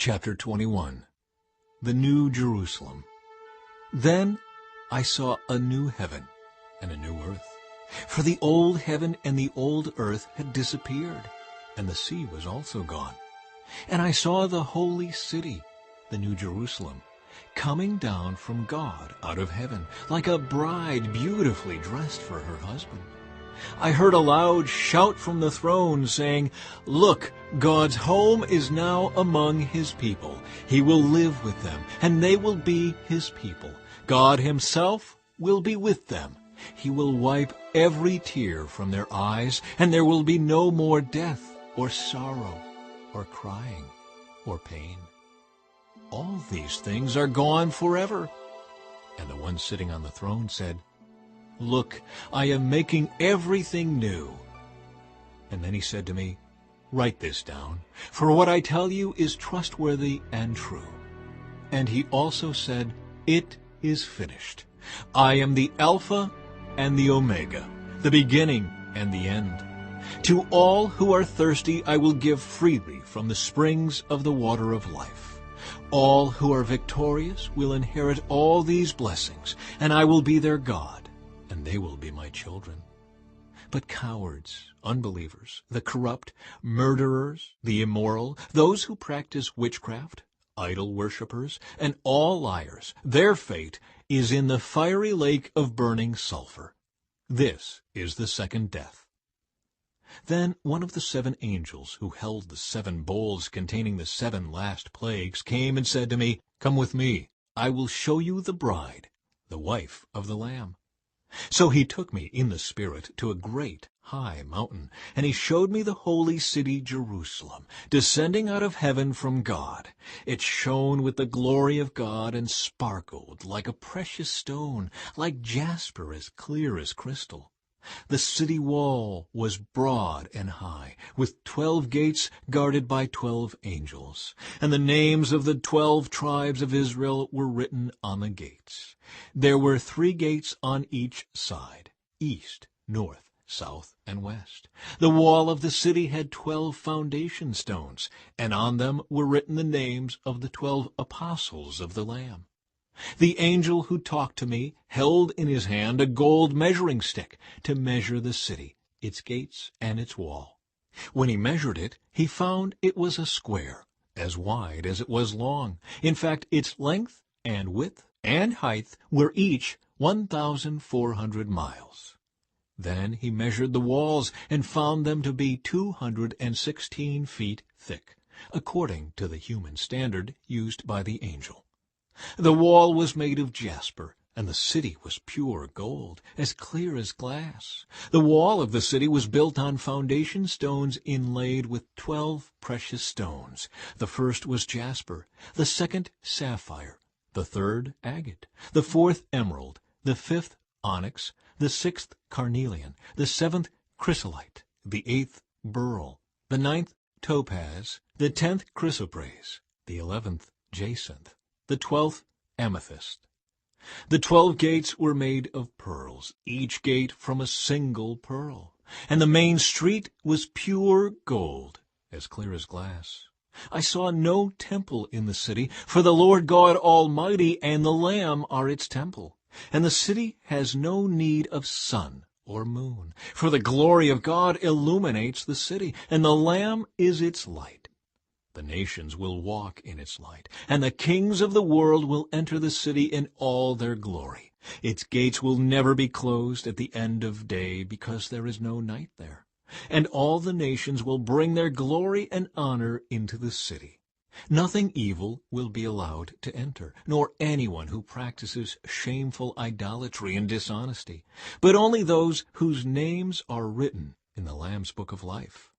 Chapter 21. The New Jerusalem. Then I saw a new heaven and a new earth. For the old heaven and the old earth had disappeared, and the sea was also gone. And I saw the holy city, the New Jerusalem, coming down from God out of heaven, like a bride beautifully dressed for her husband. I heard a loud shout from the throne saying, "Look, God's home is now among his people. He will live with them, and they will be his people. God himself will be with them. He will wipe every tear from their eyes, and there will be no more death or sorrow or crying or pain. All these things are gone forever." And the one sitting on the throne said, "Look, I am making everything new." And then he said to me, "Write this down, for what I tell you is trustworthy and true." And he also said, "It is finished. I am the Alpha and the Omega, the beginning and the end. To all who are thirsty I will give freely from the springs of the water of life. All who are victorious will inherit all these blessings, and I will be their God, and they will be my children. But cowards, unbelievers, the corrupt, murderers, the immoral, those who practice witchcraft, idol worshippers, and all liars, their fate is in the fiery lake of burning sulfur. This is the second death." Then one of the 7 angels who held the 7 bowls containing the 7 last plagues came and said to me, "Come with me, I will show you the bride, the wife of the Lamb." So he took me in the Spirit to a great high mountain, and he showed me the holy city Jerusalem, descending out of heaven from God. It shone with the glory of God and sparkled like a precious stone, like jasper, as clear as crystal. The city wall was broad and high, with 12 gates guarded by 12 angels, and the names of the 12 tribes of Israel were written on the gates. There were 3 gates on each side, east, north, south, and west. The wall of the city had 12 foundation stones, and on them were written the names of the 12 apostles of the Lamb. The angel who talked to me held in his hand a gold measuring stick to measure the city, its gates, and its wall. When he measured it, he found it was a square, as wide as it was long. In fact, its length and width and height were each 1,400 miles. Then he measured the walls and found them to be 216 feet thick, according to the human standard used by the angel. The wall was made of jasper, and the city was pure gold, as clear as glass. The wall of the city was built on foundation stones inlaid with 12 precious stones. The first was jasper, the second sapphire, the third agate, the 4th emerald, the 5th onyx, the 6th carnelian, the 7th chrysolite, the 8th beryl, the 9th topaz, the 10th chrysoprase, the 11th jacinth, the 12th amethyst. The 12 gates were made of pearls, each gate from a single pearl, and the main street was pure gold, as clear as glass. I saw no temple in the city, for the Lord God Almighty and the Lamb are its temple. And the city has no need of sun or moon, for the glory of God illuminates the city, and the Lamb is its light. The nations will walk in its light, and the kings of the world will enter the city in all their glory. Its gates will never be closed at the end of day, because there is no night there. And all the nations will bring their glory and honor into the city. Nothing evil will be allowed to enter, nor anyone who practices shameful idolatry and dishonesty, but only those whose names are written in the Lamb's book of life.